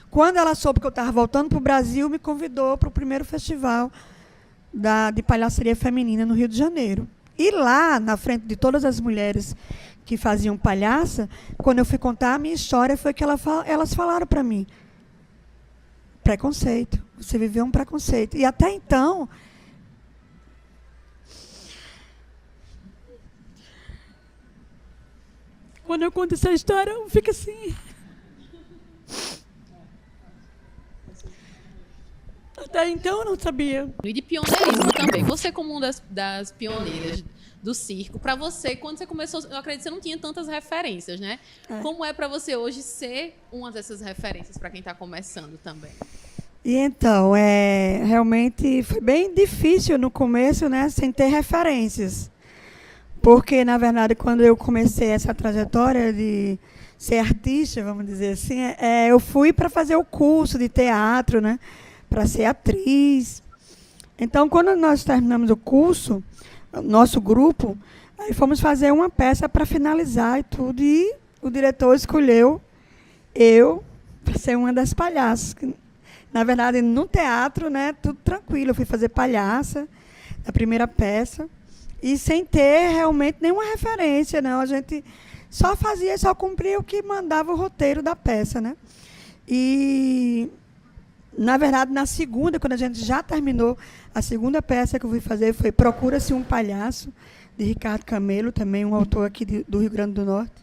Quando ela soube que eu estava voltando para o Brasil, me convidou para o primeiro festival de palhaçaria feminina no Rio de Janeiro. E lá, na frente de todas as mulheres que faziam palhaça, quando eu fui contar a minha história, foi que elas falaram para mim: preconceito, você viveu um preconceito. E até então, quando eu conto essa história, eu fico assim. Até então eu não sabia. E de pioneirismo também. Você, como uma das pioneiras do circo, para você, quando você começou, eu acredito que você não tinha tantas referências, né? Como é para você hoje ser uma dessas referências para quem está começando também? E então, realmente foi bem difícil no começo, né, sem ter referências. Porque, na verdade, quando eu comecei essa trajetória de ser artista, vamos dizer assim, eu fui para fazer o curso de teatro, né, para ser atriz. Então, quando nós terminamos o curso, nosso grupo, aí fomos fazer uma peça para finalizar e tudo, e o diretor escolheu eu para ser uma das palhaças. Na verdade, no teatro, né, tudo tranquilo. Eu fui fazer palhaça, a primeira peça, e sem ter realmente nenhuma referência, não. A gente só cumpria o que mandava o roteiro da peça, né? E, na verdade, na segunda, quando a gente já terminou, a segunda peça que eu fui fazer foi Procura-se um Palhaço, de Ricardo Camelo, também um autor aqui do Rio Grande do Norte.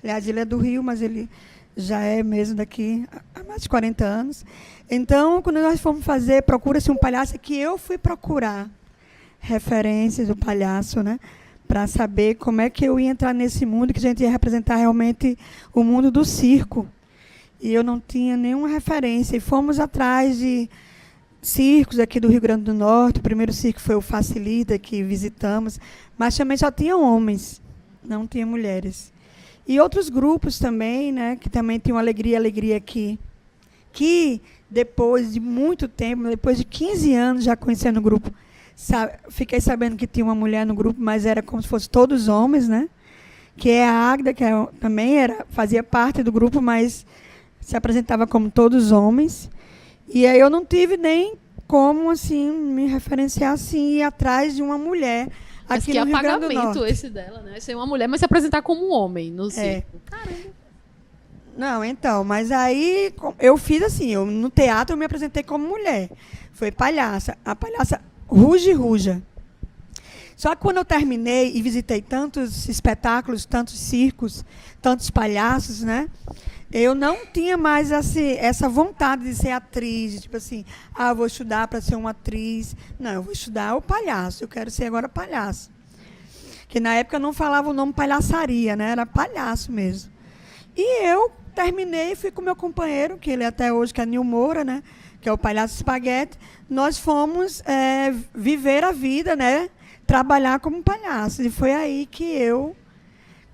Aliás, ele é do Rio, mas ele já é mesmo daqui há mais de 40 anos. Então, quando nós fomos fazer Procura-se um Palhaço, é que eu fui procurar referências do palhaço, né, para saber como é que eu ia entrar nesse mundo, que a gente ia representar realmente o mundo do circo. E eu não tinha nenhuma referência. E fomos atrás de circos aqui do Rio Grande do Norte. O primeiro circo foi o Facilita, que visitamos, mas também só tinha homens, não tinha mulheres. E outros grupos também, né, que também tinham Alegria aqui, que depois de muito tempo, depois de 15 anos já conhecendo o grupo, fiquei sabendo que tinha uma mulher no grupo, mas era como se fosse todos homens, né? Que é a Águida, que também fazia parte do grupo, mas se apresentava como todos homens. E aí eu não tive nem como assim me referenciar assim, ir atrás de uma mulher. Mas aqui que no Rio Grande do apagamento Norte. esse dela, né? Ser uma mulher, mas se apresentar como um homem no circo. Caramba. Não, então, mas aí eu fiz assim, no teatro eu me apresentei como mulher. Foi palhaça, a palhaça Ruja. Só que quando eu terminei e visitei tantos espetáculos, tantos circos, tantos palhaços, né? Eu não tinha mais essa vontade de ser atriz, tipo assim, eu vou estudar para ser uma atriz. Não, eu vou estudar o palhaço, eu quero ser agora palhaço. Que na época não falava o nome palhaçaria, né? Era palhaço mesmo. E eu terminei e fui com meu companheiro, que ele até hoje, que é Nil Moura, né? Que é o Palhaço Espaguete. Nós fomos viver a vida, né? Trabalhar como palhaço. E foi aí que eu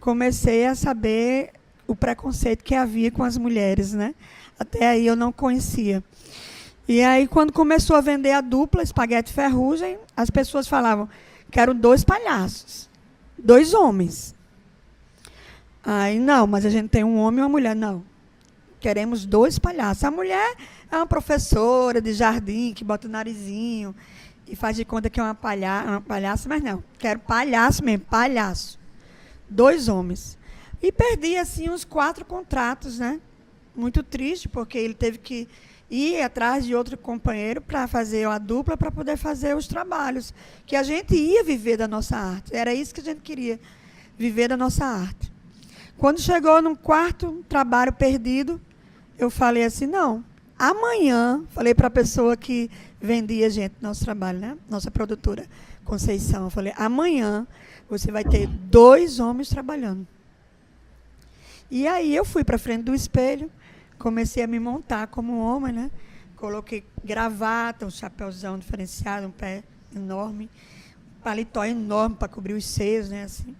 comecei a saber o preconceito que havia com as mulheres, né? Até aí eu não conhecia. E aí, quando começou a vender a dupla, Espaguete e Ferrugem, as pessoas falavam que eram 2 palhaços, 2 homens. Aí, não, mas a gente tem um homem e uma mulher. Não, queremos 2 palhaços. A mulher é uma professora de jardim, que bota o narizinho e faz de conta que é uma palhaça, mas não, quero palhaço mesmo, palhaço. 2 homens. E perdi, assim, uns 4 contratos, né? Muito triste, porque ele teve que ir atrás de outro companheiro para fazer a dupla, para poder fazer os trabalhos. Que a gente ia viver da nossa arte. Era isso que a gente queria, viver da nossa arte. Quando chegou no 4º trabalho perdido, eu falei assim, não, amanhã, falei para a pessoa que vendia nosso trabalho, né? Nossa produtora, Conceição, eu falei, amanhã você vai ter 2 homens trabalhando. E aí eu fui para frente do espelho, comecei a me montar como homem, né? Coloquei gravata, um chapéuzão diferenciado, um pé enorme, um paletó enorme para cobrir os seios, né? Assim.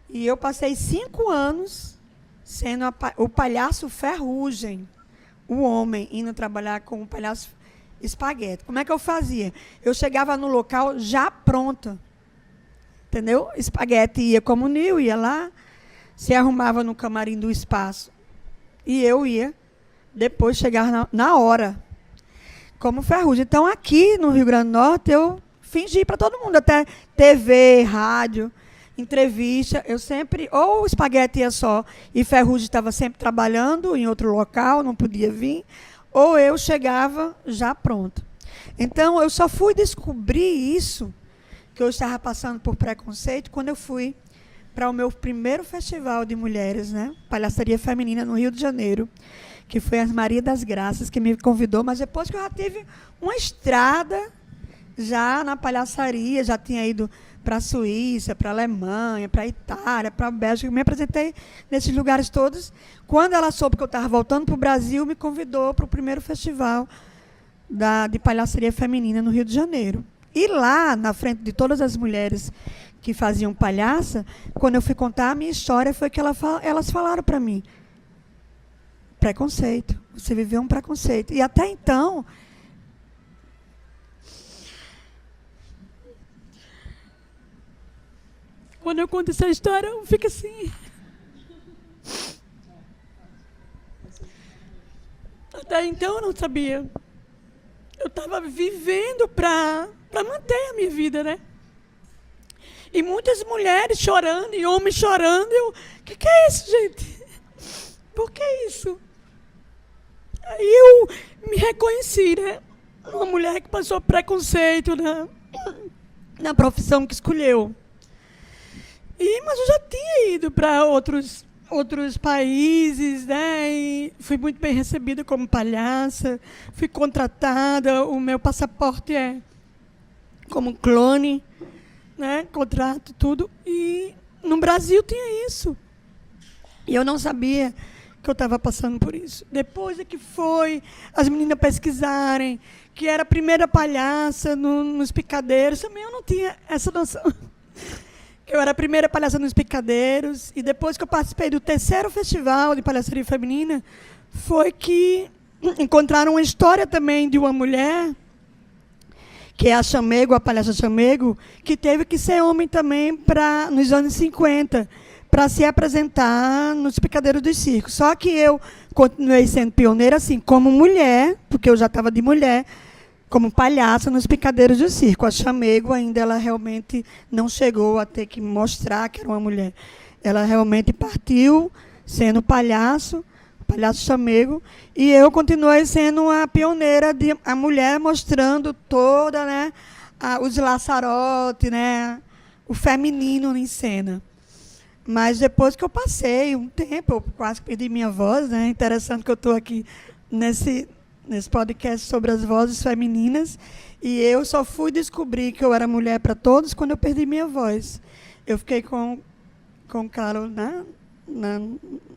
E eu passei 5 anos sendo o palhaço Ferrugem, o homem, indo trabalhar com o palhaço Espaguete. Como é que eu fazia? Eu chegava no local já pronta, entendeu? Espaguete ia como Nil, ia lá, se arrumava no camarim do espaço. E eu ia depois chegar na hora, como Ferrugem. Então, aqui no Rio Grande do Norte, eu fingi para todo mundo, até TV, rádio, entrevista. Eu sempre, ou o espaguete ia só, e Ferrugem estava sempre trabalhando em outro local, não podia vir, ou eu chegava já pronto. Então, eu só fui descobrir isso, que eu estava passando por preconceito, quando eu fui para o meu primeiro festival de mulheres, né? Palhaçaria Feminina, no Rio de Janeiro, que foi as Maria das Graças, que me convidou, mas depois que eu já tive uma estrada, já na palhaçaria, já tinha ido para a Suíça, para a Alemanha, para a Itália, para a Bélgica, me apresentei nesses lugares todos. Quando ela soube que eu estava voltando para o Brasil, me convidou para o primeiro festival de palhaçaria feminina no Rio de Janeiro. E lá, na frente de todas as mulheres que faziam palhaça, quando eu fui contar a minha história, foi que elas falaram para mim: preconceito, você viveu um preconceito. E até então, quando eu conto essa história, eu fico assim. Até então eu não sabia. Eu estava vivendo para manter a minha vida, né? E muitas mulheres chorando e homens chorando. O que é isso, gente? Por que isso? Aí eu me reconheci, né? Uma mulher que passou preconceito na profissão que escolheu. Mas eu já tinha ido para outros países, né? E fui muito bem recebida como palhaça. Fui contratada. O meu passaporte é como clone, né? Contrato, tudo. E no Brasil tinha isso. E eu não sabia que eu estava passando por isso. Depois é que foi as meninas pesquisarem que era a primeira palhaça nos picadeiros. Também eu não tinha essa noção. Eu era a primeira palhaça nos picadeiros. E depois que eu participei do 3º festival de palhaçaria feminina, foi que encontraram uma história também de uma mulher, que é a Chamego, a palhaça Chamego, que teve que ser homem também nos anos 50, para se apresentar nos picadeiros dos circos. Só que eu continuei sendo pioneira, assim, como mulher, porque eu já estava de mulher, como palhaça nos picadeiros do circo. A Chamego ainda, ela realmente não chegou a ter que mostrar que era uma mulher. Ela realmente partiu sendo palhaço Chamego, e eu continuei sendo a pioneira, a mulher mostrando toda, né, os laçarotes, né, o feminino em cena. Mas depois que eu passei um tempo, eu quase perdi minha voz, né? Interessante que eu estou aqui nesse podcast sobre as vozes femininas, e eu só fui descobrir que eu era mulher para todos quando eu perdi minha voz. Eu fiquei com o Carlos, né,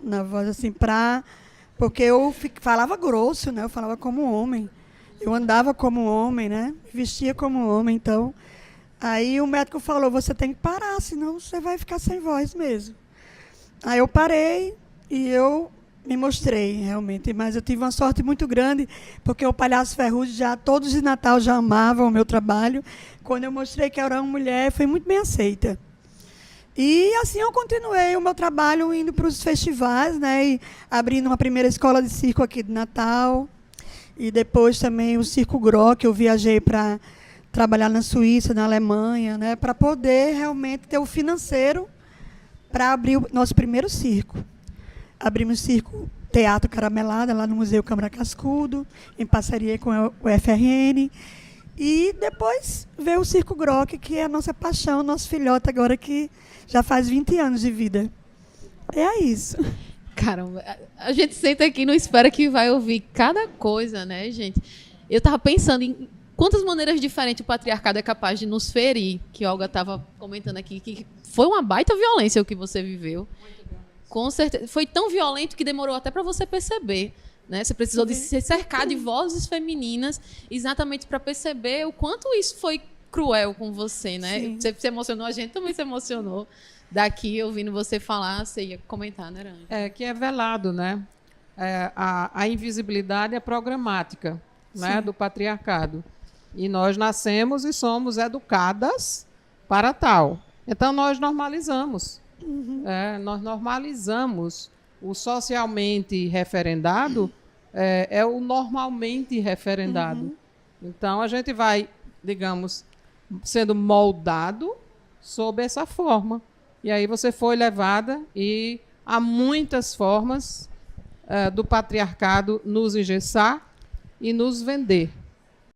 na voz assim, porque eu falava grosso, né? Eu falava como homem. Eu andava como homem, né? Vestia como homem, então. Aí o médico falou: você tem que parar, senão você vai ficar sem voz mesmo. Aí eu parei e eu me mostrei, realmente. Mas eu tive uma sorte muito grande, porque o Palhaço Ferrugem, todos de Natal já amavam o meu trabalho. Quando eu mostrei que eu era uma mulher, foi muito bem aceita. E assim eu continuei o meu trabalho, indo para os festivais, né, e abrindo uma primeira escola de circo aqui de Natal. E depois também o Circo Gros, que eu viajei para trabalhar na Suíça, na Alemanha, né, para poder realmente ter o financeiro para abrir o nosso primeiro circo. Abrimos o circo Teatro Caramelada, lá no Museu Câmara Cascudo, em parceria com o FRN. E depois veio o Circo Grock, que é a nossa paixão, nosso filhote agora, que já faz 20 anos de vida. É isso. Caramba, a gente senta aqui e não espera que vai ouvir cada coisa, né, gente? Eu estava pensando em quantas maneiras diferentes o patriarcado é capaz de nos ferir, que a Olga estava comentando aqui, que foi uma baita violência o que você viveu. Com certeza. Foi tão violento que demorou até para você perceber. Né? Você precisou de se cercar de vozes femininas exatamente para perceber o quanto isso foi cruel com você, né? Você se emocionou, a gente também se emocionou. Daqui, ouvindo você falar, você ia comentar, né, Ranja? É, que é velado, né? A invisibilidade é programática, né, do patriarcado. E nós nascemos e somos educadas para tal. Então, nós normalizamos. Nós normalizamos o socialmente referendado é o normalmente referendado. Então, a gente vai, digamos, sendo moldado sob essa forma. E aí você foi levada e há muitas formas do patriarcado nos engessar e nos vender.